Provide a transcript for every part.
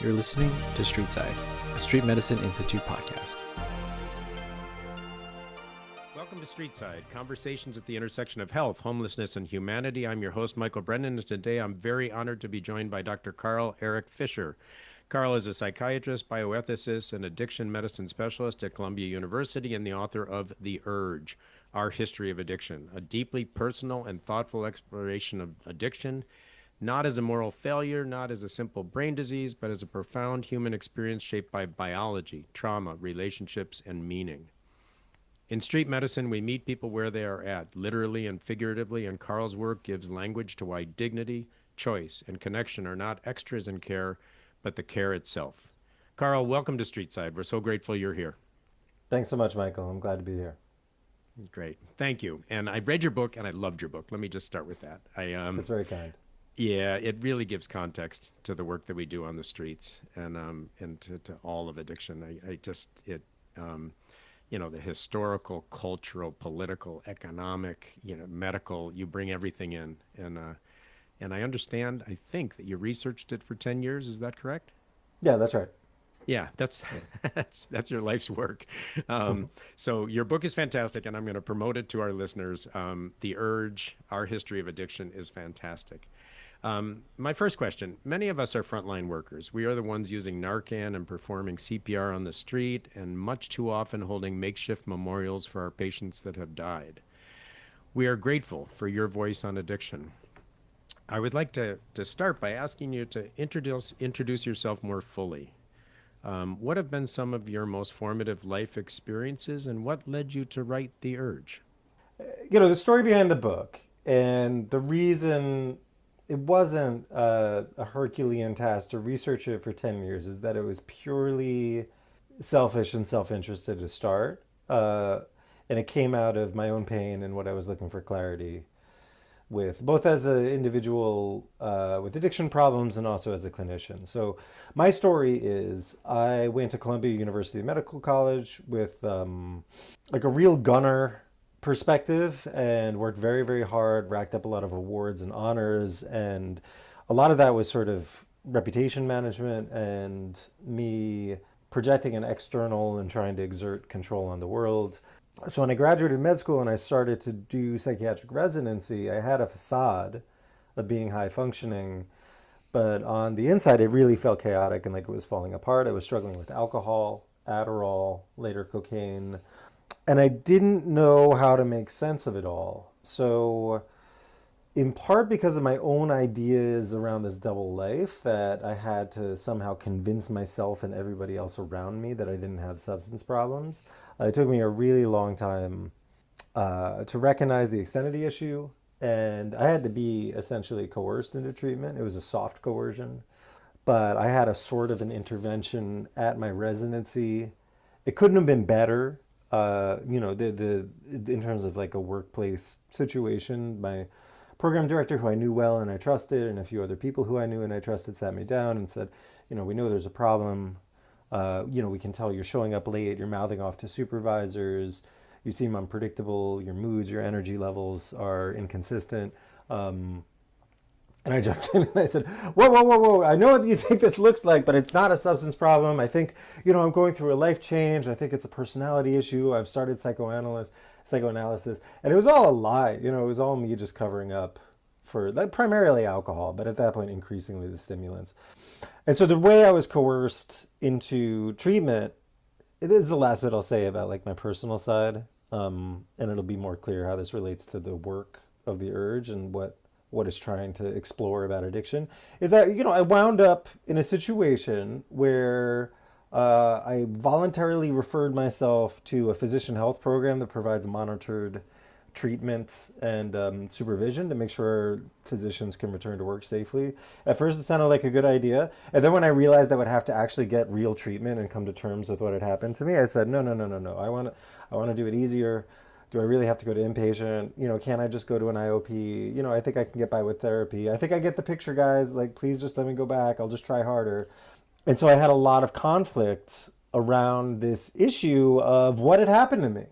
You're listening to Streetside, a Street Medicine Institute podcast. Welcome to Streetside, conversations at the intersection of health, homelessness, and humanity. I'm your host, Michael Brennan, and today I'm very honored to be joined by Dr. Erik Fisher. Carl is a psychiatrist, bioethicist, and addiction medicine specialist at Columbia University and the author of The Urge, Our History of Addiction, a deeply personal and thoughtful exploration of addiction, not as a moral failure, not as a simple brain disease, but as a profound human experience shaped by biology, trauma, relationships, and meaning. In street medicine, we meet people where they are at, literally and figuratively, and Carl's work gives language to why dignity, choice, and connection are not extras in care, but the care itself. Carl, welcome to Streetside. We're so grateful you're here. Thanks so much, Michael. I'm glad to be here. Great. Thank you. And I read your book, and I loved your book. Let me just start with that. That's very kind. Yeah, it really gives context to the work that we do on the streets and to all of addiction. The historical, cultural, political, economic, medical, you bring everything in. And I understand, I think that you researched it for 10 years. Is that correct? Yeah, that's right. Yeah, that's your life's work. So your book is fantastic, and I'm going to promote it to our listeners. The Urge, Our History of Addiction is fantastic. My first question, many of us are frontline workers. We are the ones using Narcan and performing CPR on the street, and much too often holding makeshift memorials for our patients that have died. We are grateful for your voice on addiction. I would like to start by asking you to introduce yourself more fully. What have been some of your most formative life experiences, and what led you to write The Urge? The story behind the book, and the reason it wasn't a Herculean task to research it for 10 years is that it was purely selfish and self-interested to start. And it came out of my own pain and what I was looking for clarity with, both as an individual with addiction problems and also as a clinician. So my story is I went to Columbia University Medical College with a real gunner perspective and worked very, very hard, racked up a lot of awards and honors. And a lot of that was sort of reputation management and me projecting an external and trying to exert control on the world. So when I graduated med school and I started to do psychiatric residency, I had a facade of being high functioning, but on the inside it really felt chaotic and like it was falling apart. I was struggling with alcohol, Adderall, later cocaine, and I didn't know how to make sense of it all. So in part because of my own ideas around this double life, that I had to somehow convince myself and everybody else around me that I didn't have substance problems. It took me a really long time to recognize the extent of the issue, and I had to be essentially coerced into treatment. It was a soft coercion, but I had a sort of an intervention at my residency. It couldn't have been better. In terms of like a workplace situation, my program director, who I knew well and I trusted, and a few other people who I knew and I trusted, sat me down and said, we know there's a problem. We can tell you're showing up late, you're mouthing off to supervisors, you seem unpredictable, your moods, your energy levels are inconsistent. And I jumped in and I said, whoa, I know what you think this looks like, but it's not a substance problem. I think, I'm going through a life change. I think it's a personality issue. I've started psychoanalysis. And it was all a lie. It was all me just covering up for primarily alcohol, but at that point, increasingly the stimulants. And so the way I was coerced into treatment, it is the last bit I'll say about like my personal side. And it'll be more clear how this relates to the work of The Urge and what is trying to explore about addiction, is that, I wound up in a situation where I voluntarily referred myself to a physician health program that provides monitored treatment and supervision to make sure physicians can return to work safely. At first it sounded like a good idea. And then when I realized I would have to actually get real treatment and come to terms with what had happened to me, I said, no. I want to do it easier. Do I really have to go to inpatient? Can I just go to an IOP? I think I can get by with therapy. I think I get the picture, guys. Like, please just let me go back. I'll just try harder. And so I had a lot of conflict around this issue of what had happened to me.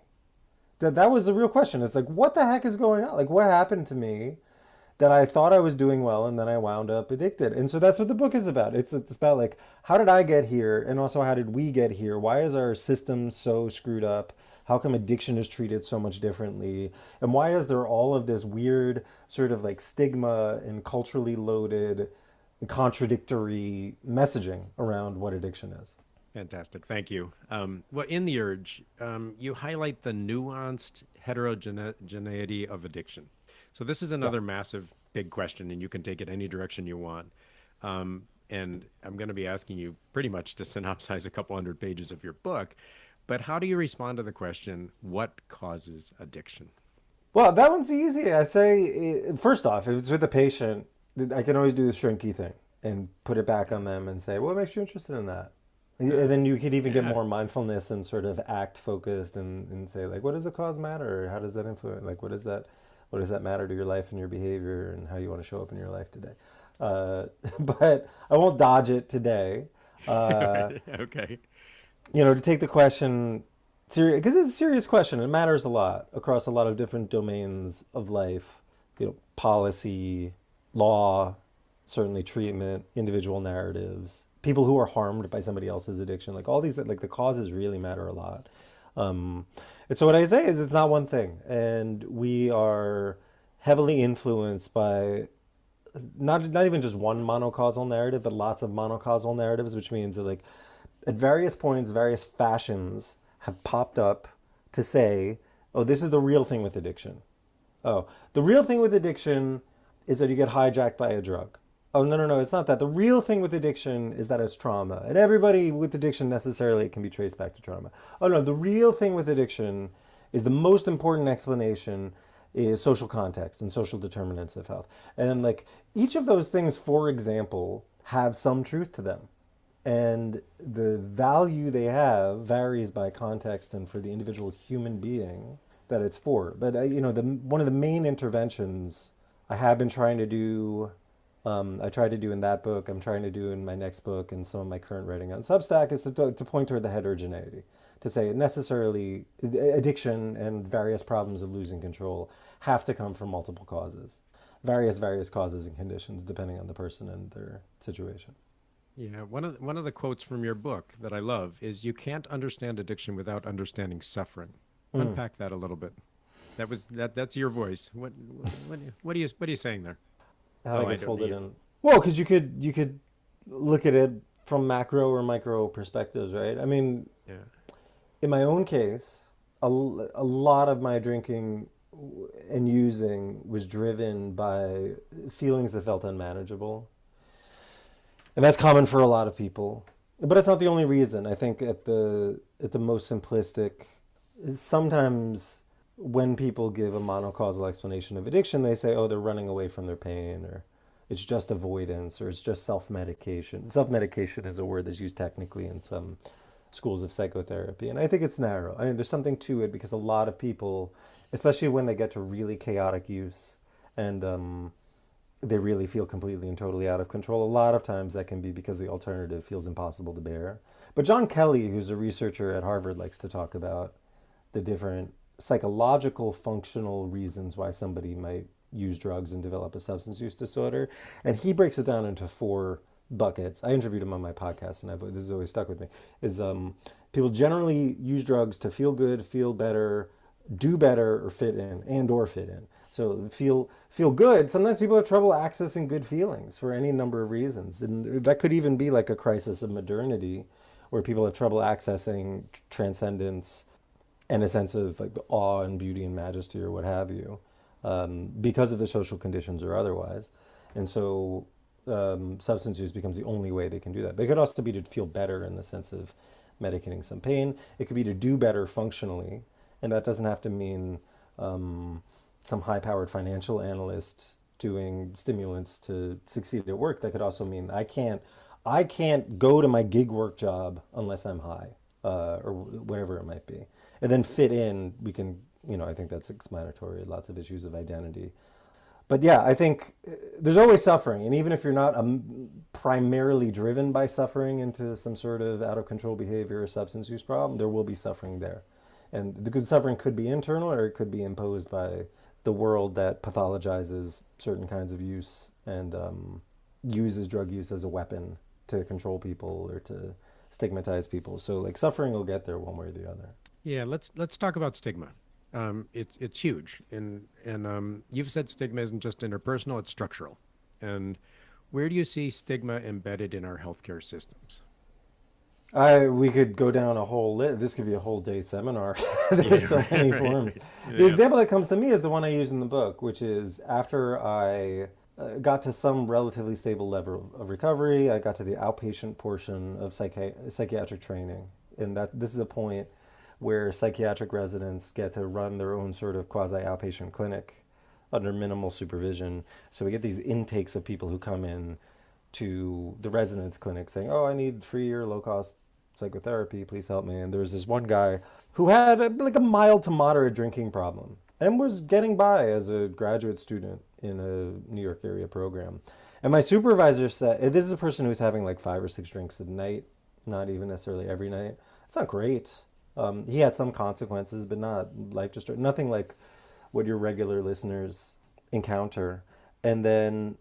That was the real question. It's like, what the heck is going on? Like, what happened to me that I thought I was doing well, and then I wound up addicted. And so that's what the book is about. It's about like, how did I get here, and also how did we get here? Why is our system so screwed up? How come addiction is treated so much differently? And why is there all of this weird sort of like stigma and culturally loaded, contradictory messaging around what addiction is? Fantastic. Thank you. Well, in The Urge, you highlight the nuanced heterogeneity of addiction. So this is another massive, big question, and you can take it any direction you want. And I'm going to be asking you pretty much to synopsize a couple hundred pages of your book. But how do you respond to the question, what causes addiction? Well, that one's easy. I say, first off, if it's with a patient, I can always do the shrinky thing and put it back on them and say, what makes you interested in that? And then you could even get more mindfulness and sort of act focused and say, like, what does the cause matter? How does that influence? Like, what does that matter to your life and your behavior and how you want to show up in your life today? But I won't dodge it today. Okay. To take the question serious, because it's a serious question. It matters a lot across a lot of different domains of life. Policy, law, certainly treatment, individual narratives, people who are harmed by somebody else's addiction. Like all these, like the causes really matter a lot. And so what I say is it's not one thing. And we are heavily influenced by not even just one monocausal narrative, but lots of monocausal narratives, which means that like at various points, various fashions have popped up to say, oh, this is the real thing with addiction. Oh, the real thing with addiction is that you get hijacked by a drug. Oh, no, it's not that. The real thing with addiction is that it's trauma. And everybody with addiction necessarily can be traced back to trauma. Oh, no, the real thing with addiction is the most important explanation is social context and social determinants of health. And like each of those things, for example, have some truth to them. And the value they have varies by context and for the individual human being that it's for. But, one of the main interventions I have been trying to do, I tried to do in that book, I'm trying to do in my next book and some of my current writing on Substack, is to point toward the heterogeneity. To say necessarily addiction and various problems of losing control have to come from multiple causes. Various causes and conditions depending on the person and their situation. Yeah, one of the quotes from your book that I love is, "You can't understand addiction without understanding suffering." Unpack that a little bit. That's your voice. What are you saying there? How I guess folded in. Well, because you could look at it from macro or micro perspectives, right? I mean, yeah. In my own case, a lot of my drinking and using was driven by feelings that felt unmanageable. And that's common for a lot of people. But it's not the only reason. I think at the most simplistic, sometimes when people give a monocausal explanation of addiction, they say, oh, they're running away from their pain, or it's just avoidance, or it's just self-medication. Self-medication is a word that's used technically in some schools of psychotherapy. And I think it's narrow. I mean, there's something to it because a lot of people, especially when they get to really chaotic use and they really feel completely and totally out of control, a lot of times that can be because the alternative feels impossible to bear. But John Kelly, who's a researcher at Harvard, likes to talk about the different psychological functional reasons why somebody might use drugs and develop a substance use disorder. And he breaks it down into 4 buckets. I interviewed him on my podcast, and this has always stuck with me, is people generally use drugs to feel good, feel better, do better, or fit in. So feel good. Sometimes people have trouble accessing good feelings for any number of reasons. And that could even be like a crisis of modernity, where people have trouble accessing transcendence and a sense of like the awe and beauty and majesty or what have you, because of the social conditions or otherwise. And so substance use becomes the only way they can do that. But it could also be to feel better in the sense of medicating some pain. It could be to do better functionally. And that doesn't have to mean some high-powered financial analyst doing stimulants to succeed at work. That could also mean I can't go to my gig work job unless I'm high, or whatever it might be. And then fit in, we can, I think that's explanatory, lots of issues of identity. But yeah, I think there's always suffering. And even if you're not primarily driven by suffering into some sort of out-of-control behavior or substance use problem, there will be suffering there. And the good suffering could be internal, or it could be imposed by the world that pathologizes certain kinds of use and uses drug use as a weapon to control people or to stigmatize people. So like suffering will get there one way or the other. Yeah, let's talk about stigma. It's huge, and you've said stigma isn't just interpersonal; it's structural. And where do you see stigma embedded in our healthcare systems? We could go down a whole this could be a whole day seminar. There's so many forms. The Yeah. example that comes to me is the one I use in the book, which is after I got to some relatively stable level of recovery, I got to the outpatient portion of psychiatric training. And that this is a point where psychiatric residents get to run their own sort of quasi-outpatient clinic under minimal supervision. So we get these intakes of people who come in to the residence clinic saying, "Oh, I need free or low-cost psychotherapy. Please help me." And there was this one guy who had like a mild to moderate drinking problem and was getting by as a graduate student in a New York area program. And my supervisor said, this is a person who's having like 5 or 6 drinks a night, not even necessarily every night. It's not great. He had some consequences, but not life destroying. Nothing like what your regular listeners encounter. And then,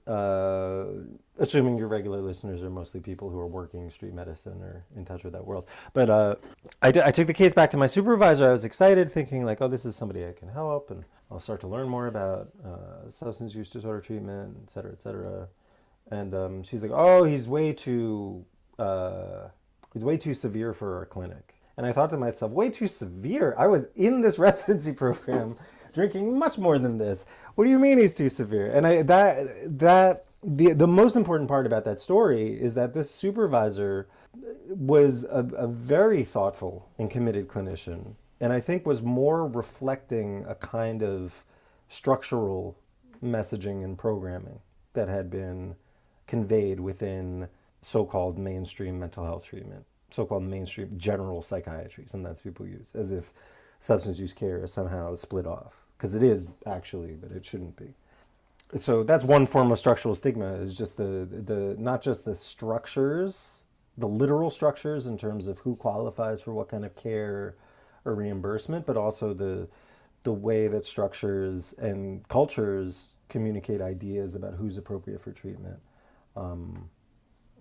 assuming your regular listeners are mostly people who are working street medicine or in touch with that world. But I took the case back to my supervisor. I was excited, thinking like, oh, this is somebody I can help, and I'll start to learn more about substance use disorder treatment, et cetera, et cetera. And she's like, oh, he's way too severe for our clinic. And I thought to myself, way too severe? I was in this residency program drinking much more than this. What do you mean he's too severe? And the most important part about that story is that this supervisor was a very thoughtful and committed clinician, and I think was more reflecting a kind of structural messaging and programming that had been conveyed within so-called mainstream mental health treatment, so-called mainstream general psychiatry. Sometimes people use as if substance use care is somehow split off, because it is actually, but it shouldn't be. So that's one form of structural stigma, is just the not just the structures, the literal structures in terms of who qualifies for what kind of care or reimbursement, but also the way that structures and cultures communicate ideas about who's appropriate for treatment.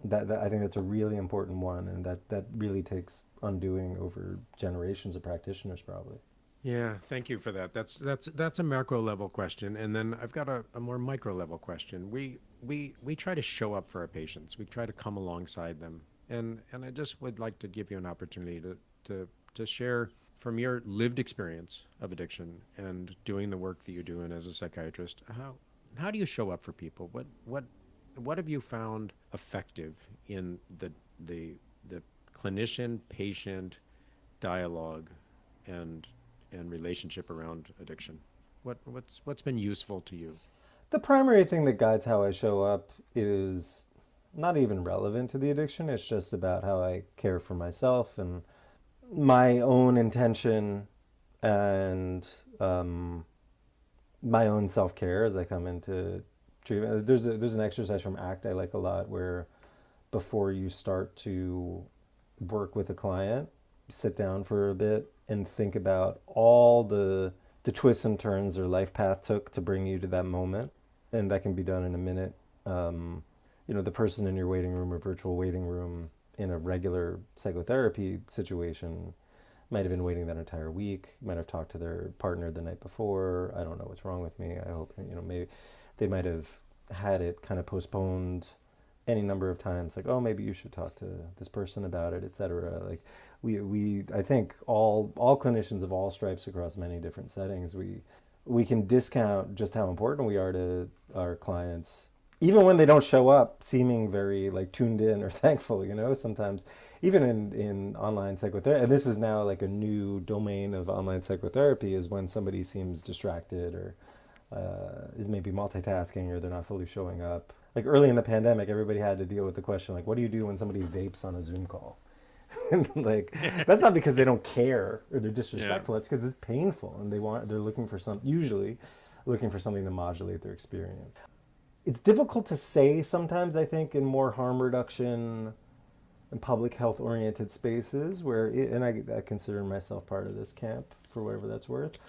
That I think that's a really important one, and that really takes undoing over generations of practitioners, probably. Yeah, thank you for that. That's a macro level question, and then I've got a more micro level question. We try to show up for our patients. We try to come alongside them, and I just would like to give you an opportunity to share from your lived experience of addiction and doing the work that you're doing as a psychiatrist. How do you show up for people? What have you found effective in the clinician patient dialogue and relationship around addiction? What's been useful to you? The primary thing that guides how I show up is not even relevant to the addiction. It's just about how I care for myself and my own intention and my own self-care as I come into treatment. There's an exercise from ACT I like a lot, where before you start to work with a client, sit down for a bit and think about all the twists and turns their life path took to bring you to that moment. And that can be done in a minute. The person in your waiting room or virtual waiting room in a regular psychotherapy situation might have been waiting that entire week, might have talked to their partner the night before. I don't know what's wrong with me. I hope, maybe they might have had it kind of postponed any number of times, like, oh, maybe you should talk to this person about it, etc. Like I think all clinicians of all stripes across many different settings, we can discount just how important we are to our clients, even when they don't show up seeming very like tuned in or thankful. Sometimes even in online psychotherapy, and this is now like a new domain of online psychotherapy, is when somebody seems distracted or is maybe multitasking, or they're not fully showing up. Like early in the pandemic, everybody had to deal with the question, like, what do you do when somebody vapes on a Zoom call? And like, that's not because they don't care or they're disrespectful. It's because it's painful, and they're looking for usually looking for something to modulate their experience. It's difficult to say sometimes, I think, in more harm reduction and public health oriented spaces and I consider myself part of this camp for whatever that's worth.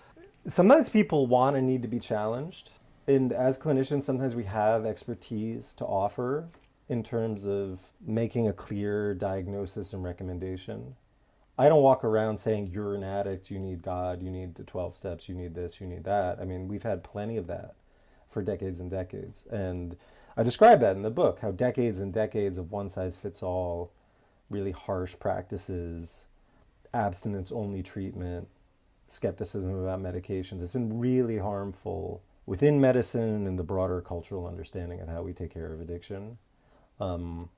Sometimes people want and need to be challenged. And as clinicians, sometimes we have expertise to offer in terms of making a clear diagnosis and recommendation. I don't walk around saying you're an addict, you need God, you need the 12 steps, you need this, you need that. I mean, we've had plenty of that for decades and decades. And I describe that in the book, how decades and decades of one size fits all, really harsh practices, abstinence only treatment, skepticism about medications, it's been really harmful within medicine and the broader cultural understanding of how we take care of addiction. Um,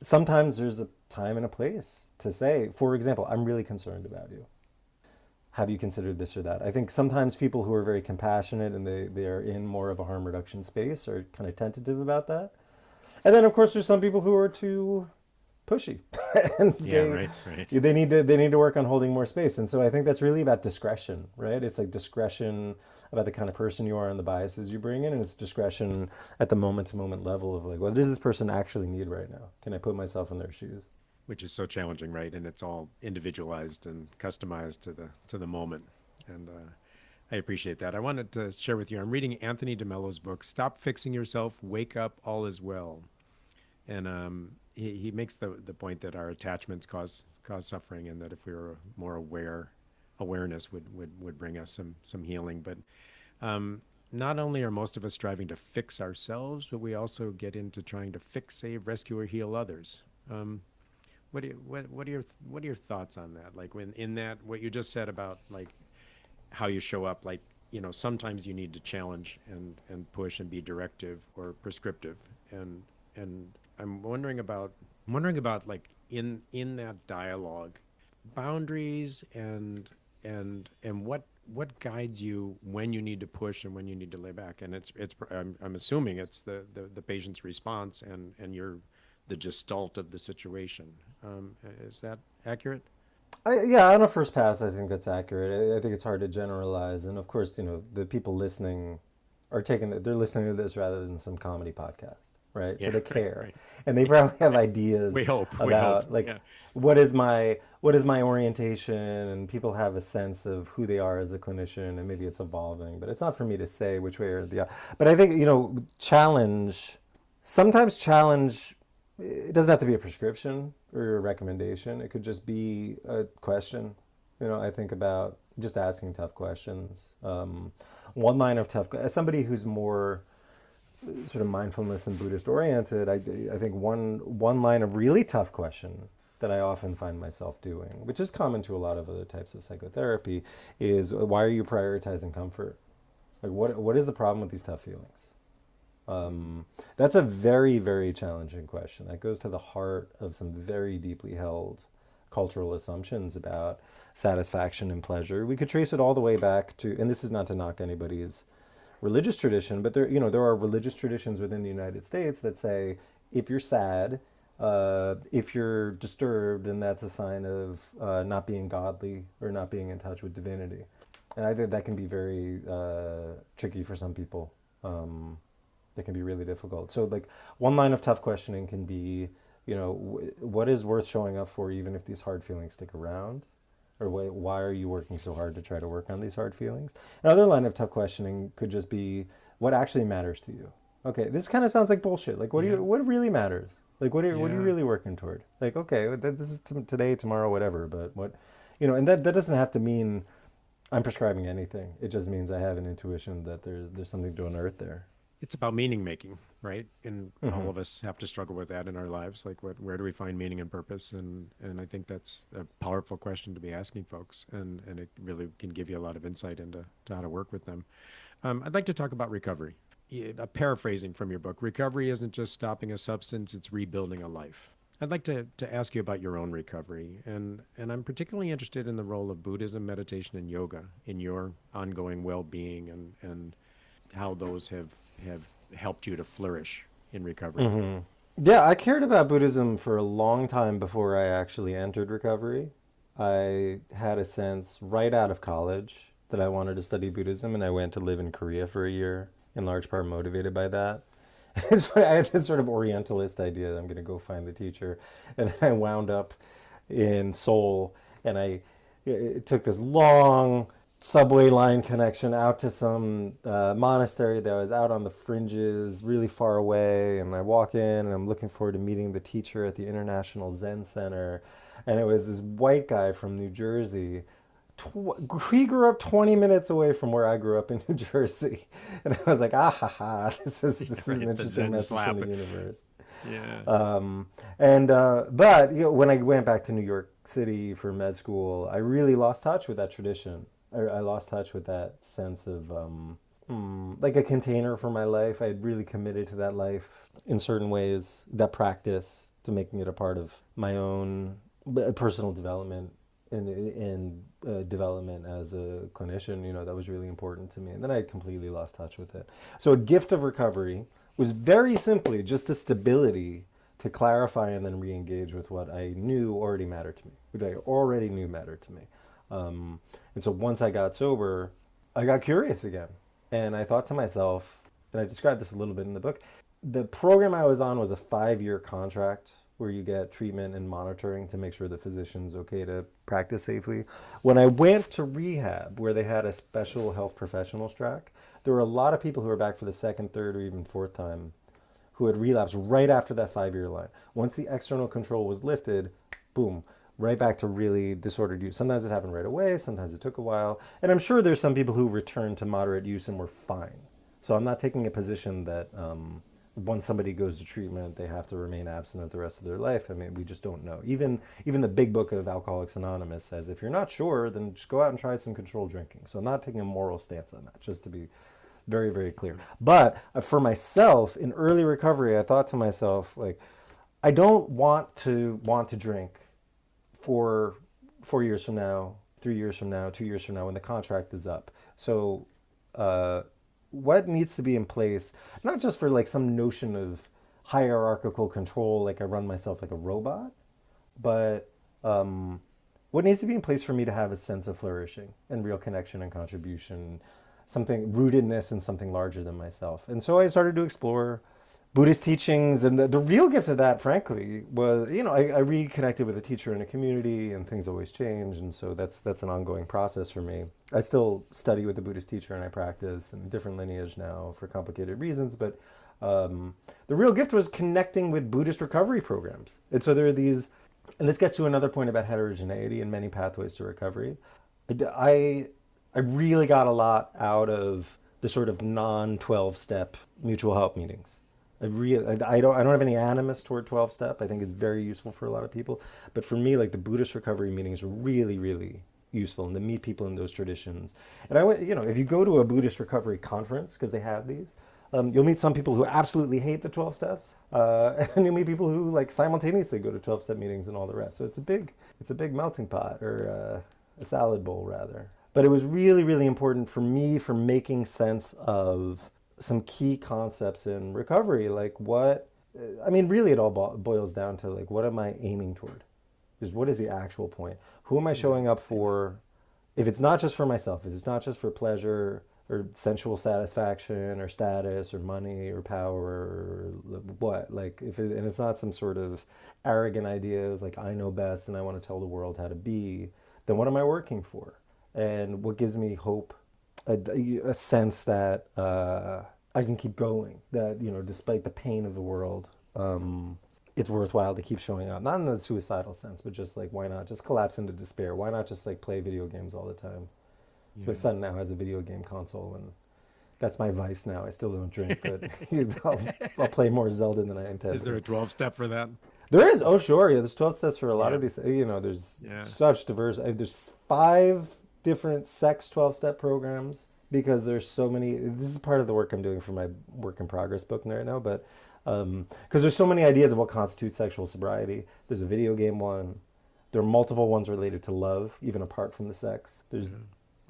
Sometimes there's a time and a place to say, for example, I'm really concerned about you. Have you considered this or that? I think sometimes people who are very compassionate and they are in more of a harm reduction space are kind of tentative about that. And then, of course, there's some people who are too pushy, and they need to work on holding more space. And so I think that's really about discretion, right? It's like discretion about the kind of person you are and the biases you bring in, and it's discretion at the moment to moment level of like, what does this person actually need right now? Can I put myself in their shoes? Which is so challenging, right? And it's all individualized and customized to the moment. And I appreciate that. I wanted to share with you, I'm reading Anthony DeMello's book, Stop Fixing Yourself, Wake Up, All Is Well. And he makes the point that our attachments cause suffering, and that if we were more awareness would bring us some healing. But not only are most of us striving to fix ourselves, but we also get into trying to fix, save, rescue, or heal others. What are your thoughts on that? Like when in that what you just said about like how you show up, like sometimes you need to challenge and push and be directive or prescriptive, and I'm wondering about like in that dialogue, boundaries and what guides you when you need to push and when you need to lay back. And I'm assuming it's the patient's response and you're the gestalt of the situation. Is that accurate? Yeah, on a first pass, I think that's accurate. I think it's hard to generalize, and of course, the people listening they're listening to this rather than some comedy podcast, right? Yeah, so they care, right. and they probably have ideas We hope. about like Yeah. what is my orientation, and people have a sense of who they are as a clinician, and maybe it's evolving, but it's not for me to say which way or the other. But I think sometimes challenge. It doesn't have to be a prescription or a recommendation. It could just be a question. I think about just asking tough questions. One line of as somebody who's more sort of mindfulness and Buddhist oriented, I think one line of really tough question that I often find myself doing, which is common to a lot of other types of psychotherapy, is why are you prioritizing comfort? Like what is the problem with these tough feelings? That's a very, very challenging question. That goes to the heart of some very deeply held cultural assumptions about satisfaction and pleasure. We could trace it all the way back to, and this is not to knock anybody's religious tradition, but there are religious traditions within the United States that say if you're sad, if you're disturbed, then that's a sign of not being godly or not being in touch with divinity. And I think that can be very tricky for some people. That can be really difficult. So like one line of tough questioning can be, what is worth showing up for even if these hard feelings stick around? Or why are you working so hard to try to work on these hard feelings? Another line of tough questioning could just be, what actually matters to you? Okay, this kind of sounds like bullshit. Like what really matters? Like what are you really working toward? Like, okay, this is today, tomorrow, whatever, but what, and that doesn't have to mean I'm prescribing anything. It just means I have an intuition that there's something to unearth there. It's about meaning making, right? And all of us have to struggle with that in our lives. Like, where do we find meaning and purpose? And I think that's a powerful question to be asking folks, and it really can give you a lot of insight into how to work with them. I'd like to talk about recovery. Paraphrasing from your book, recovery isn't just stopping a substance; it's rebuilding a life. I'd like to ask you about your own recovery, and I'm particularly interested in the role of Buddhism, meditation, and yoga in your ongoing well-being, and how those have helped you to flourish in recovery. Mm-hmm. Yeah, I cared about Buddhism for a long time before I actually entered recovery. I had a sense right out of college that I wanted to study Buddhism, and I went to live in Korea for a year, in large part motivated by that. It's funny, I had this sort of Orientalist idea that I'm going to go find the teacher, and then I wound up in Seoul, and it took this long subway line connection out to some monastery that was out on the fringes, really far away. And I walk in and I'm looking forward to meeting the teacher at the International Zen Center. And it was this white guy from New Jersey. He grew up 20 minutes away from where I grew up in New Jersey. And I was like, ah ha ha, this is an interesting message from the universe. Yeah. But when I went back to New York City for med school, I really lost touch with that tradition. I lost touch with that sense of like a container for my life. I had really committed to that life in certain ways, that practice, to making it a part of my own personal development and development as a clinician. That was really important to me. And then I completely lost touch with it. So a gift of recovery was very simply just the stability to clarify and then re-engage with what I knew already mattered to me, which I already knew mattered to me. And so once I got sober, I got curious again. And I thought to myself, and I described this a little bit in the book, the program I was on was a 5-year contract where you get treatment and monitoring to make sure the physician's okay to practice safely. When I went to rehab, where they had a special health professionals track, there were a lot of people who were back for the second, third, or even fourth time who had relapsed right after that 5-year line. Once the external control was lifted, boom, right back to really disordered use. Sometimes it happened right away, sometimes it took a while. And I'm sure there's some people who returned to moderate use and were fine. So I'm not taking a position that once somebody goes to treatment, they have to remain abstinent the rest of their life. I mean, we just don't know. Even the big book of Alcoholics Anonymous says, if you're not sure, then just go out and try some controlled drinking. So I'm not taking a moral stance on that, just to be very, very clear. But for myself, in early recovery, I thought to myself, like, I don't want to drink for 4 years from now, 3 years from now, 2 years from now, when the contract is up. So what needs to be in place, not just for like some notion of hierarchical control, like I run myself like a robot, but what needs to be in place for me to have a sense of flourishing and real connection and contribution, something rootedness in something larger than myself. And so I started to explore Buddhist teachings, and the real gift of that, frankly, was, I reconnected with a teacher in a community, and things always change, and so that's an ongoing process for me. I still study with a Buddhist teacher, and I practice in a different lineage now for complicated reasons, but the real gift was connecting with Buddhist recovery programs. And so there are these, and this gets to another point about heterogeneity and many pathways to recovery. I really got a lot out of the sort of non-12-step mutual help meetings. I don't have any animus toward 12-step. I think it's very useful for a lot of people. But for me, like, the Buddhist recovery meetings are really, really useful, and to meet people in those traditions. And I went, if you go to a Buddhist recovery conference, because they have these, you'll meet some people who absolutely hate the 12 steps, and you'll meet people who like simultaneously go to 12-step meetings and all the rest. So it's a big melting pot, or a salad bowl rather. But it was really, really important for me for making sense of some key concepts in recovery, like really it all boils down to, like, what am I aiming toward? Just what is the actual point? Who am I showing up for? If it's not just for myself, if it's not just for pleasure or sensual satisfaction or status or money or power or what, like, and it's not some sort of arrogant idea of like, I know best and I want to tell the world how to be, then what am I working for? And what gives me hope? A sense that I can keep going, that, despite the pain of the world, it's worthwhile to keep showing up. Not in the suicidal sense, but just like, why not just collapse into despair? Why not just like play video games all the time? Yeah. So my son now has a video game console, and that's my vice now. I still don't drink, but I'll play more Zelda than I intend. Is there a 12-step for that? There is. Oh, sure. Yeah, there's 12 steps for a lot of these. There's such diverse. There's 5 different sex 12-step programs, because there's so many. This is part of the work I'm doing for my work in progress book right now, but because there's so many ideas of what constitutes sexual sobriety. There's a video game one. There are multiple ones related to love, even apart from the sex. There's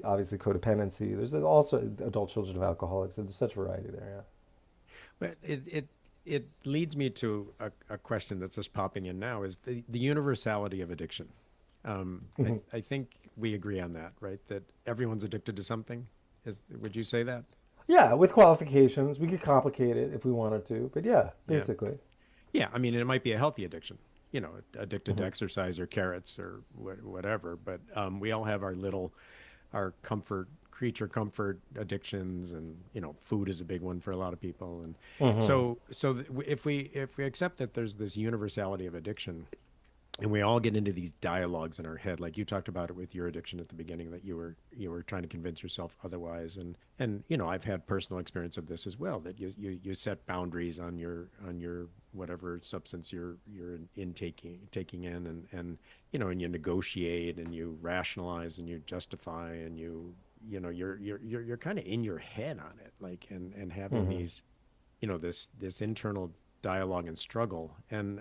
obviously codependency. There's also adult children of alcoholics. There's such variety there. Yeah. But it leads me to a question that's just popping in now, is the universality of addiction. I think we agree on that, right? That everyone's addicted to something. Would you say that? Yeah, with qualifications. We could complicate it if we wanted to, but yeah, basically. Yeah, I mean, it might be a healthy addiction, addicted to exercise or carrots or whatever, but we all have our little our creature comfort addictions, and food is a big one for a lot of people. And Mm-hmm. if we accept that there's this universality of addiction, and we all get into these dialogues in our head, like you talked about it with your addiction at the beginning, that you were trying to convince yourself otherwise. And I've had personal experience of this as well, that you set boundaries on your whatever substance you're taking in, and you negotiate and you rationalize and you justify, and you're kind of in your head on it, like, and having Mm-hmm. these, this internal dialogue and struggle. And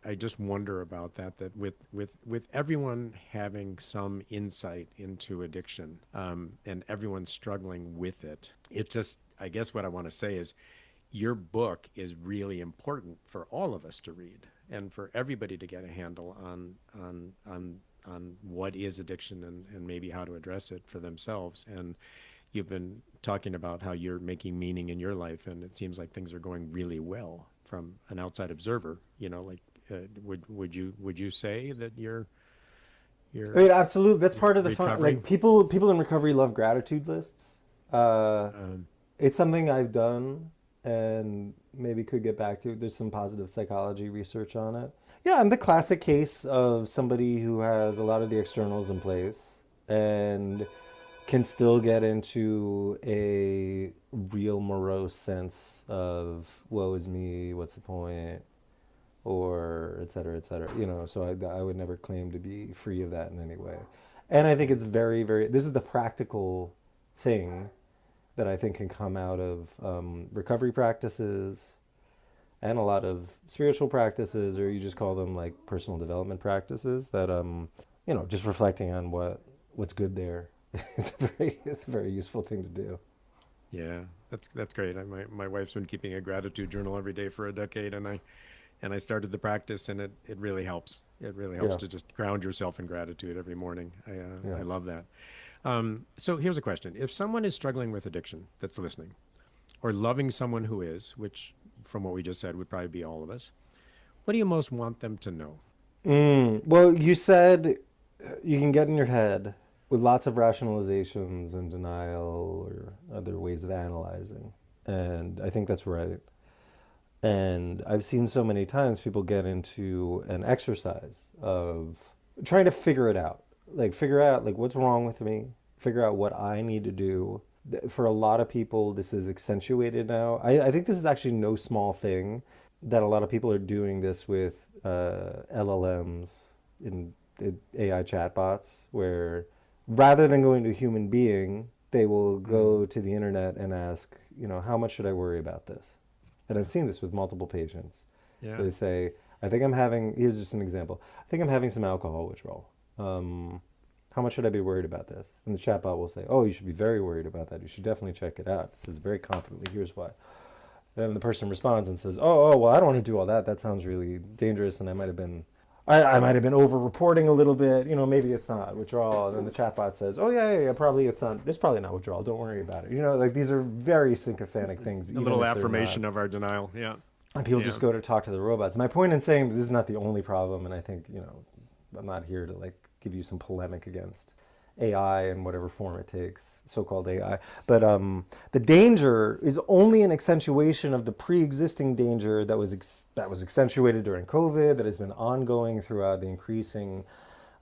I just wonder about that with everyone having some insight into addiction, and everyone struggling with it. It just, I guess what I want to say is, your book is really important for all of us to read, and for everybody to get a handle on what is addiction, and maybe how to address it for themselves. And you've been talking about how you're making meaning in your life, and it seems like things are going really well from an outside observer. Like, would you say that I you're mean, absolutely. That's part of the fun. recovering? Like people in recovery love gratitude lists. Uh, Um, it's something I've done and maybe could get back to. There's some positive psychology research on it. Yeah, I'm the classic case of somebody who has a lot of the externals in place and can still get into a real morose sense of woe is me, what's the point, or et cetera, et cetera. So I would never claim to be free of that in any way. And I think it's very, very, this is the practical thing that I think can come out of recovery practices and a lot of spiritual practices, or you just call them like personal development practices, that, just reflecting on what's good there is it's a very useful thing to do. yeah, that's great. My wife's been keeping a gratitude journal every day for a decade, and I started the practice, and it really helps. It really helps Yeah, to just ground yourself in gratitude every morning. I yeah. love that. So here's a question: if someone is struggling with addiction that's listening, or loving someone who is, which from what we just said would probably be all of us, what do you most want them to know? Well, you said you can get in your head with lots of rationalizations and denial or other ways of analyzing. And I think that's right. And I've seen so many times people get into an exercise of trying to figure it out. Like, figure out, like, what's wrong with me, figure out what I need to do. For a lot of people, this is accentuated now. I think this is actually no small thing, that a lot of people are doing this with LLMs in AI chatbots, where rather than going to a human being, they will Mm, go to the internet and ask, how much should I worry about this? And I've seen this with multiple patients. yeah. They say, I think I'm having, here's just an example, I think I'm having some alcohol withdrawal. How much should I be worried about this? And the chatbot will say, oh, you should be very worried about that. You should definitely check it out. It says very confidently, here's why. Then the person responds and says, well, I don't want to do all that. That sounds really dangerous, and I might have been over-reporting a little bit. Maybe it's not withdrawal. And then the chatbot says, oh yeah, probably it's not. It's probably not withdrawal. Don't worry about it. Like, these are very sycophantic things, A even little if they're not. affirmation of our denial. Yeah. And people Yeah. just go to talk to the robots. My point in saying that this is not the only problem, and I think, I'm not here to like give you some polemic against AI in whatever form it takes, so-called AI. But the danger is only an accentuation of the pre-existing danger that was accentuated during COVID, that has been ongoing throughout the increasing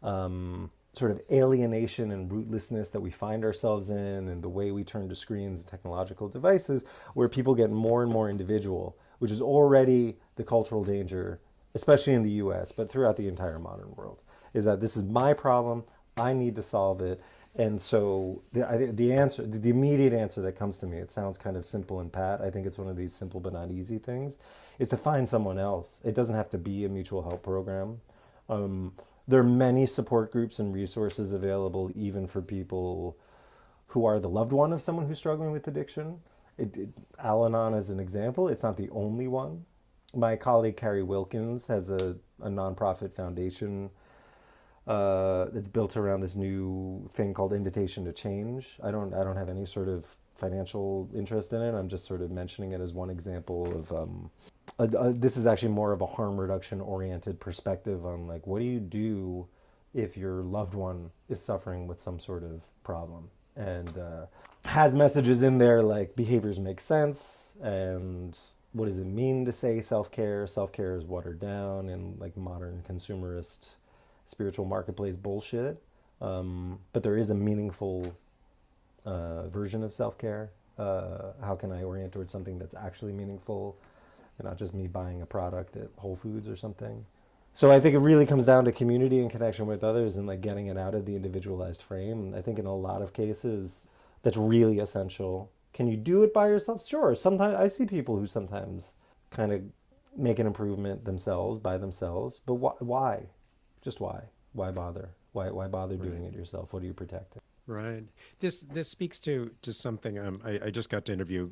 sort of alienation and rootlessness that we find ourselves in, and the way we turn to screens and technological devices, where people get more and more individual, which is already the cultural danger, especially in the US, but throughout the entire modern world, is that this is my problem, I need to solve it. And so the answer, the immediate answer that comes to me, it sounds kind of simple and pat. I think it's one of these simple but not easy things, is to find someone else. It doesn't have to be a mutual help program. Um, there are many support groups and resources available, even for people who are the loved one of someone who's struggling with addiction. Al-Anon is an example. It's not the only one. My colleague Carrie Wilkins has a nonprofit foundation that's built around this new thing called Invitation to Change. I don't have any sort of financial interest in it. I'm just sort of mentioning it as one example of this is actually more of a harm reduction oriented perspective on, like, what do you do if your loved one is suffering with some sort of problem, and has messages in there like behaviors make sense, and what does it mean to say self-care? Self-care is watered down in like modern consumerist spiritual marketplace bullshit. But there is a meaningful version of self-care. How can I orient towards something that's actually meaningful and not just me buying a product at Whole Foods or something? So I think it really comes down to community and connection with others and like getting it out of the individualized frame. I think in a lot of cases that's really essential. Can you do it by yourself? Sure. Sometimes I see people who sometimes kind of make an improvement themselves by themselves, but why? Just why? Why bother? Why bother doing it yourself? What are you protecting? Right. This speaks to something. I just got to interview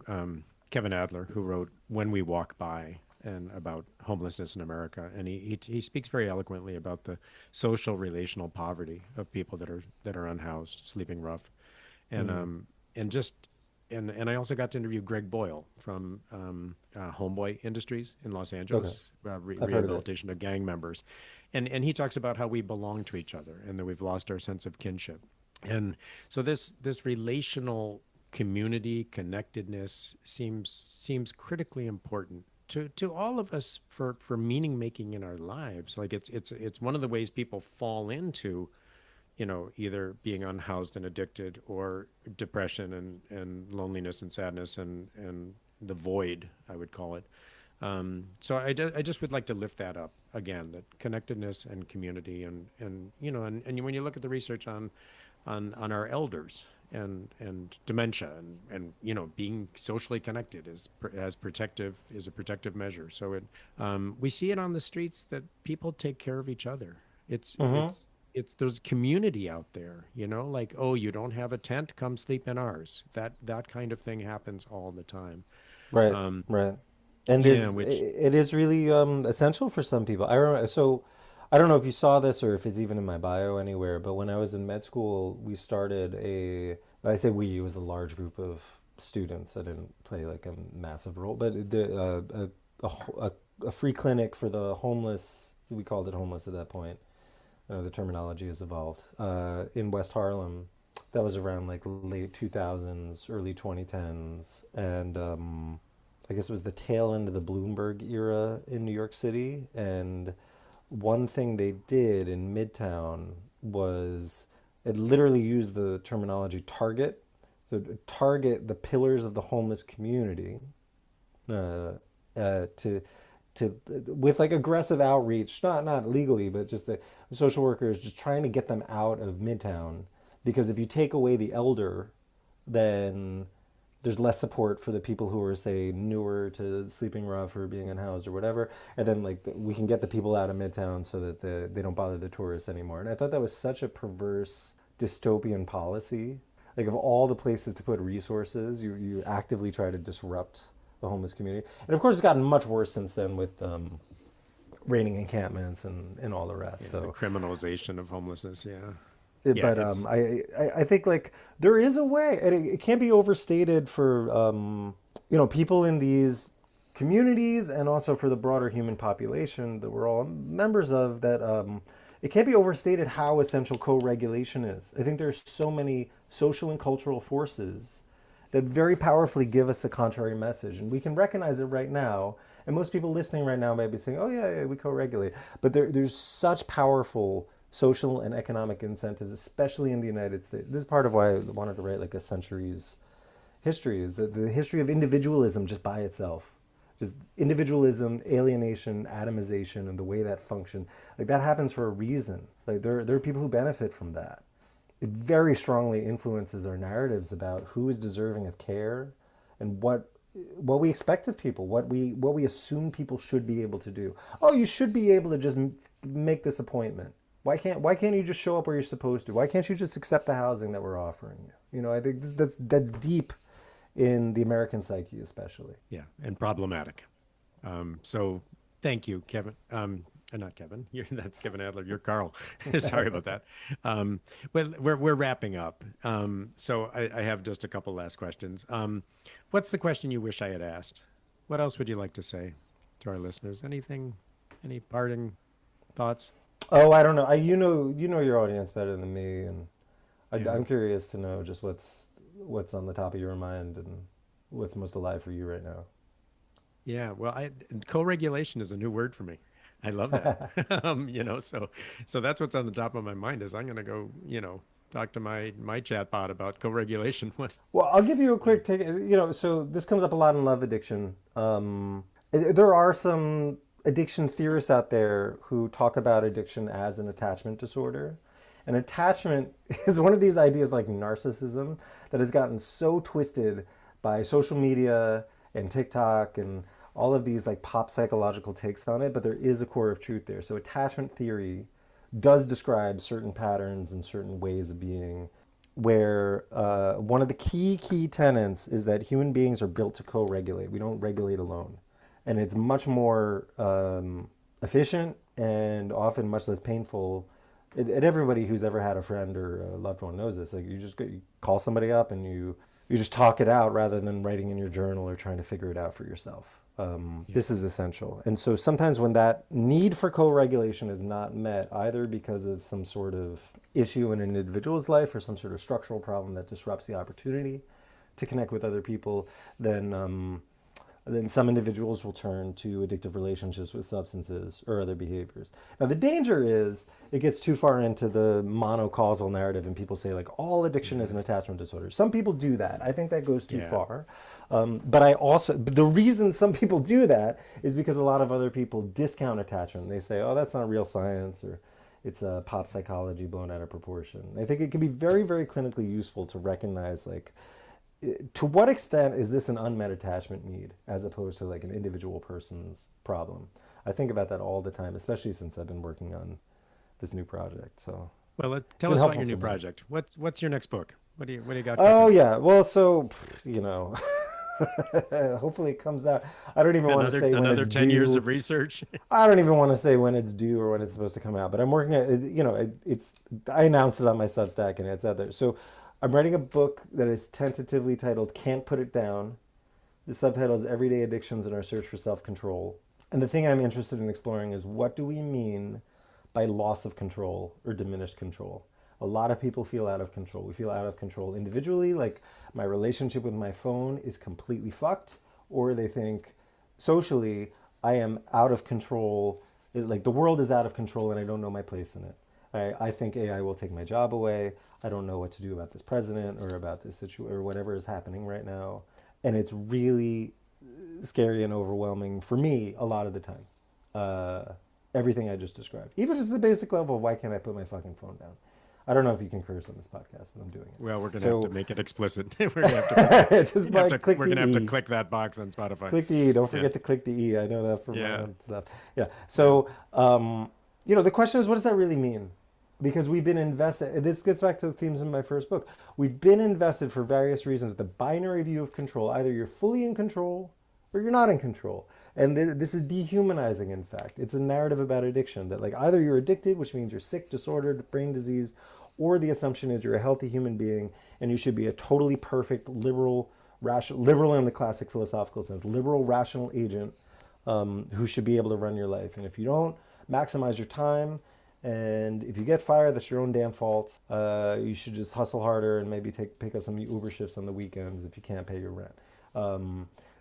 Kevin Adler, who wrote "When We Walk By" and about homelessness in America, and he speaks very eloquently about the social relational poverty of people that are unhoused, sleeping rough, and and just and I also got to interview Greg Boyle from Homeboy Industries in Los Angeles, rehabilitation of gang members, and he talks about how we belong to each other and that we've lost our sense of kinship. And so this relational community connectedness seems critically important to all of us for meaning making in our lives. Like it's one of the ways people fall into, either being unhoused and addicted, or depression and loneliness and sadness and the void, I would call it. So I just would like to lift that up again, that connectedness and community and when you look at the research on our elders and dementia and being socially connected is a protective measure. So we see it on the streets that people take care of each other. It's there's community out there, like, oh, you don't have a tent, come sleep in ours. That kind of thing happens all the time. Right. Right. And it is really essential for some people. I remember, so I don't know if you saw this or if it's even in my bio anywhere, but when I was in med school, we started I say we, it was a large group of students. I didn't play like a massive role, but a free clinic for the homeless. We called it homeless at that point. The terminology has evolved. In West Harlem, that was around like late 2000s, early 2010s. And I guess it was the tail end of the Bloomberg era in New York City. And one thing they did in Midtown was it literally used the terminology target. So target the pillars of the homeless community to with like aggressive outreach, not legally, but just the social workers just trying to get them out of Midtown, because if you take away the elder, then there's less support for the people who are, say, newer to sleeping rough or being unhoused or whatever, and then like we can get the people out of Midtown so that they don't bother the tourists anymore. And I thought that was such a perverse dystopian policy. Like, of all the places to put resources, you actively try to disrupt the homeless community. And of course, it's gotten much worse since then with raining encampments and all the rest. So the criminalization of homelessness, but I think like there is a way, and it can't be overstated for people in these communities and also for the broader human population that we're all members of, that it can't be overstated how essential co-regulation is. I think there's so many social and cultural forces that very powerfully give us a contrary message, and we can recognize it right now. And most people listening right now might be saying, "Oh yeah, we co-regulate," but there's such powerful social and economic incentives, especially in the United States. This is part of why I wanted to write like a century's history, is that the history of individualism just by itself, just individualism, alienation, atomization, and the way that functions, like that happens for a reason. Like there are people who benefit from that. It very strongly influences our narratives about who is deserving of care and what we expect of people, what we assume people should be able to do. Oh, you should be able to just make this appointment. Why can't you just show up where you're supposed to? Why can't you just accept the housing that we're offering you? I think that's deep in the American psyche, especially. Yeah, and problematic. So thank you, Kevin. Not Kevin. That's Kevin Adler. You're Carl. Sorry about that. Well, we're wrapping up. So I have just a couple last questions. What's the question you wish I had asked? What else would you like to say to our listeners? Anything? Any parting thoughts? Oh, I don't know. You know your audience better than me, and Yeah. I'm curious to know just what's on the top of your mind and what's most alive for you right now. Yeah, well, co-regulation is a new word for me. I love that. So that's what's on the top of my mind is I'm going to go, talk to my chatbot about co-regulation. What? Well, I'll give you a Yeah. quick take. So this comes up a lot in love addiction. There are some addiction theorists out there who talk about addiction as an attachment disorder. And attachment is one of these ideas like narcissism that has gotten so twisted by social media and TikTok and all of these like pop psychological takes on it, but there is a core of truth there. So attachment theory does describe certain patterns and certain ways of being where one of the key tenets is that human beings are built to co-regulate. We don't regulate alone, and it's much more efficient and often much less painful. And everybody who's ever had a friend or a loved one knows this. Like you call somebody up and you just talk it out rather than writing in your journal or trying to figure it out for yourself. Yeah. This is essential. And so sometimes when that need for co-regulation is not met, either because of some sort of issue in an individual's life or some sort of structural problem that disrupts the opportunity to connect with other people, then some individuals will turn to addictive relationships with substances or other behaviors. Now, the danger is it gets too far into the monocausal narrative, and people say, like, all addiction is Hmm. an attachment disorder. Some people do that. I think that goes too Yeah. far. But the reason some people do that is because a lot of other people discount attachment. They say, oh, that's not real science, or it's pop psychology blown out of proportion. I think it can be very, very clinically useful to recognize, like, to what extent is this an unmet attachment need as opposed to like an individual person's problem? I think about that all the time, especially since I've been working on this new project. So Well, it's tell been us about helpful your for new me. project. What's your next book? What do you got Oh cooking? yeah, well, so hopefully it comes out. I don't even want to say when Another it's 10 years due. of research. I don't even want to say when it's due or when it's supposed to come out, but I'm working at it's I announced it on my Substack and it's out there. So I'm writing a book that is tentatively titled "Can't Put It Down." The subtitle is Everyday Addictions in Our Search for Self Control. And the thing I'm interested in exploring is what do we mean by loss of control or diminished control? A lot of people feel out of control. We feel out of control individually, like my relationship with my phone is completely fucked, or they think socially, I am out of control. Like the world is out of control and I don't know my place in it. I think AI will take my job away. I don't know what to do about this president or about this situation or whatever is happening right now. And it's really scary and overwhelming for me a lot of the time. Uh, Everything I just described, even just the basic level of why can't I put my fucking phone down? I don't know if you can curse on this podcast, but I'm doing it. Well, we're gonna have to So make it explicit. We're gonna have to just like click we're the gonna have to E. click that box on Spotify. Click the E. Don't Yeah. forget to click the E. I know that for my Yeah. own stuff. Yeah. Yeah. So, the question is, what does that really mean? Because we've been invested. This gets back to the themes in my first book. We've been invested for various reasons with a binary view of control. Either you're fully in control or you're not in control. And this is dehumanizing, in fact. It's a narrative about addiction that, like, either you're addicted, which means you're sick, disordered, brain disease, or the assumption is you're a healthy human being and you should be a totally perfect, liberal, rational, liberal in the classic philosophical sense, liberal, rational agent who should be able to run your life. And if you don't maximize your time, and if you get fired, that's your own damn fault. You should just hustle harder and maybe pick up some Uber shifts on the weekends if you can't pay your rent.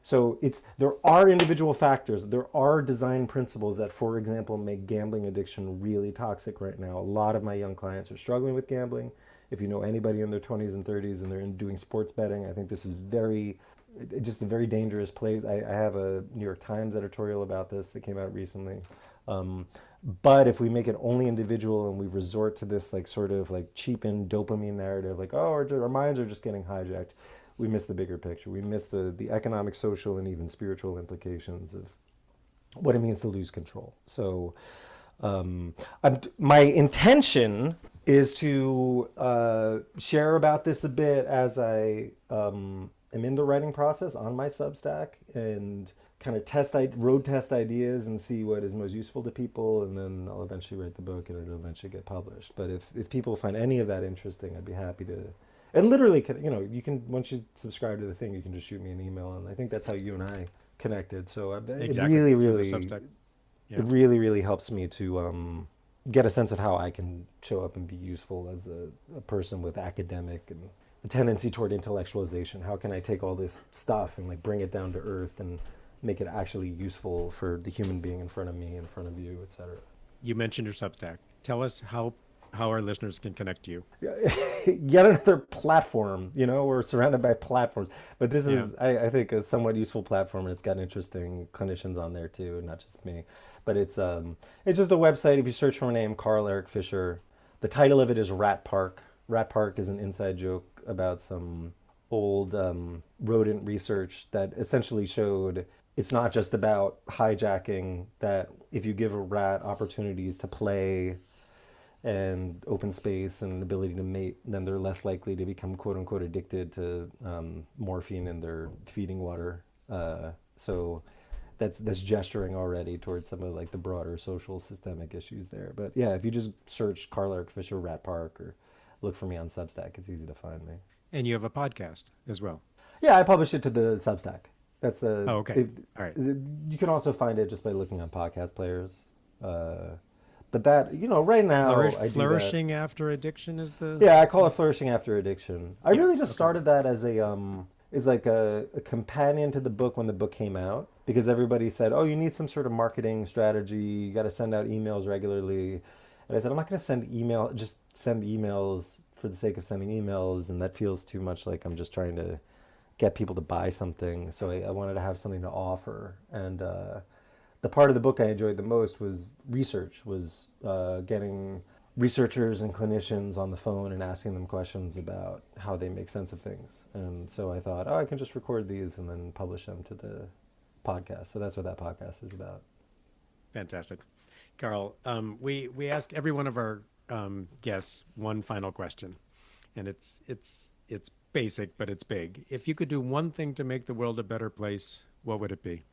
So there are individual factors. There are design principles that, for example, make gambling addiction really toxic right now. A lot of my young clients are struggling with gambling. If you know anybody in their 20s and 30s and they're doing sports betting, I think this is just a very dangerous place. I have a New York Times editorial about this that came out recently. Um, but if we make it only individual and we resort to this like sort of like cheapened dopamine narrative, like, oh, our minds are just getting hijacked, we miss the bigger picture. We miss the economic, social, and even spiritual implications of what it means to lose control. So my intention is to share about this a bit as I am in the writing process on my Substack and kind of road test ideas and see what is most useful to people, and then I'll eventually write the book and it'll eventually get published. But if people find any of that interesting, I'd be happy to. And literally, you can once you subscribe to the thing, you can just shoot me an email, and I think that's how you and I connected. So Exactly. Through the Substack. it Yeah. really, really helps me get a sense of how I can show up and be useful as a person with academic and a tendency toward intellectualization. How can I take all this stuff and like bring it down to earth and make it actually useful for the human being in front of me, in front of you, etc. You mentioned your Substack. Tell us how our listeners can connect to you. Yet another platform. You know, we're surrounded by platforms, but this is, I think, a somewhat useful platform, and it's got interesting clinicians on there too, not just me. But it's just a website. If you search for my name, Carl Erik Fisher, the title of it is Rat Park. Rat Park is an inside joke about some old rodent research that essentially showed it's not just about hijacking, that if you give a rat opportunities to play and open space and ability to mate, then they're less likely to become quote unquote addicted to morphine in their feeding water. So that's gesturing already towards some of like the broader social systemic issues there. But yeah, if you just search Carl Erik Fisher Rat Park or look for me on Substack, it's easy to find me. And you have a podcast as well. Yeah, I publish it to the Substack. That's the. Oh, okay. All right. You can also find it just by looking on podcast players. But that, you know, right now I do Flourishing After Addiction is the. Yeah, I call it Flourishing After Addiction. I really just started that as a companion to the book when the book came out, because everybody said, oh, you need some sort of marketing strategy. You got to send out emails regularly. And I said, I'm not going to send emails for the sake of sending emails, and that feels too much like I'm just trying to get people to buy something. So I wanted to have something to offer. And the part of the book I enjoyed the most was research, was getting researchers and clinicians on the phone and asking them questions about how they make sense of things. And so I thought, oh, I can just record these and then publish them to the podcast. So that's what that podcast is about. Fantastic. Carl, we ask every one of our guests one final question, and it's basic, but it's big. If you could do one thing to make the world a better place, what would it be?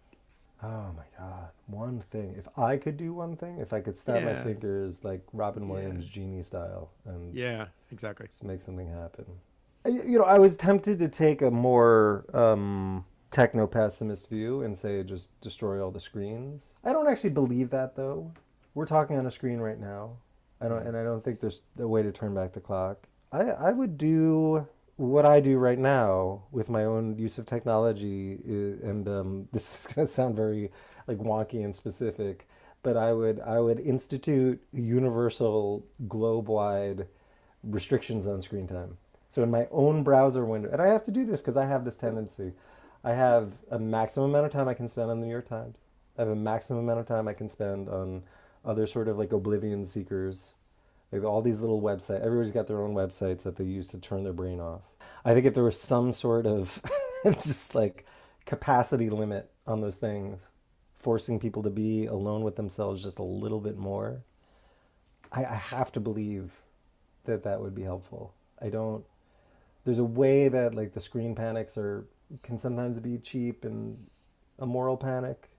Oh my God, one thing. If I could do one thing, if I could snap my fingers like Robin Williams genie style and exactly, just make something happen. You know, I was tempted to take a more techno-pessimist view and say just destroy all the screens. I don't actually believe that though. We're talking on a screen right now. I don't think there's a way to turn back the clock. I would do what I do right now with my own use of technology, and this is going to sound very like wonky and specific, but I would institute universal globe-wide restrictions on screen time. So in my own browser window, and I have to do this because I have this tendency, I have a maximum amount of time I can spend on the New York Times. I have a maximum amount of time I can spend on other sort of like oblivion seekers. Like all these little websites, everybody's got their own websites that they use to turn their brain off. I think if there was some sort of just like capacity limit on those things, forcing people to be alone with themselves just a little bit more, I have to believe that would be helpful. There's a way that like the screen panics can sometimes be cheap and a moral panic,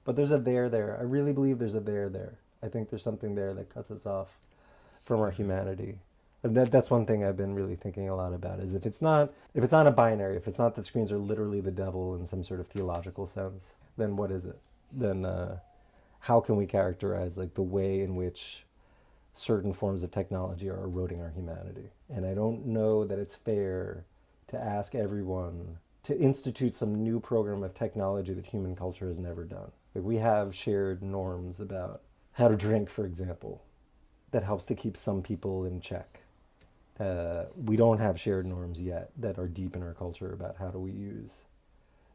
but there's a there. I really believe there's a there. I think there's something there that cuts us off from our humanity. And that's one thing I've been really thinking a lot about, is if it's not a binary, if it's not that screens are literally the devil in some sort of theological sense, then what is it? Then how can we characterize like the way in which certain forms of technology are eroding our humanity? And I don't know that it's fair to ask everyone to institute some new program of technology that human culture has never done. Like we have shared norms about how to drink, for example, that helps to keep some people in check. We don't have shared norms yet that are deep in our culture about how do we use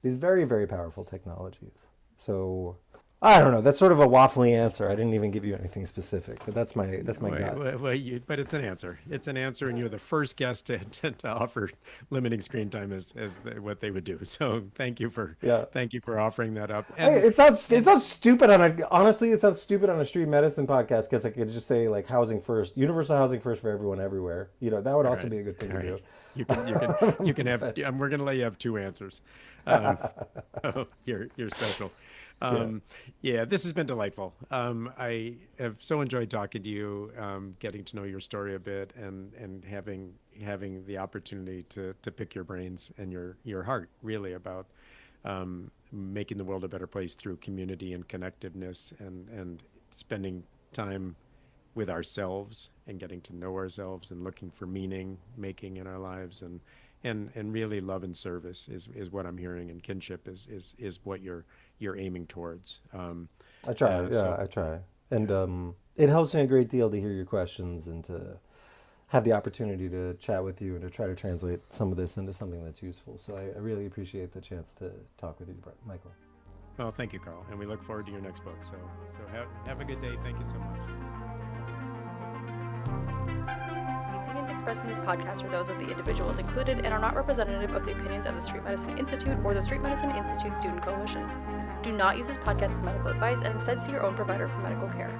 these very, very powerful technologies. So I don't know. That's sort of a waffly answer. I didn't even give you anything specific, but that's my gut. But it's an answer. It's an answer, and you're the first guest to offer limiting screen time as what they would do. So thank you for offering that up. And, it sounds stupid honestly. It sounds stupid on a street medicine podcast because I could just say like housing first, universal housing first for everyone everywhere. You know, that would also be a good thing to do. You can have. We're going to let you have two answers. You're special. This has been delightful. I have so enjoyed talking to you, getting to know your story a bit, and having the opportunity to pick your brains and your heart really about making the world a better place through community and connectiveness and spending time with ourselves and getting to know ourselves and looking for meaning making in our lives, and really love and service is what I'm hearing, and kinship is what you're aiming towards. I try, I try. And it helps me a great deal to hear your questions and to have the opportunity to chat with you and to try to translate some of this into something that's useful. So I really appreciate the chance to talk with you, Michael. Well, thank you, Carl, and we look forward to your next book. So have a good day. Thank you so much. The opinions expressed in this podcast are those of the individuals included and are not representative of the opinions of the Street Medicine Institute or the Street Medicine Institute Student Coalition. Do not use this podcast as medical advice and instead see your own provider for medical care.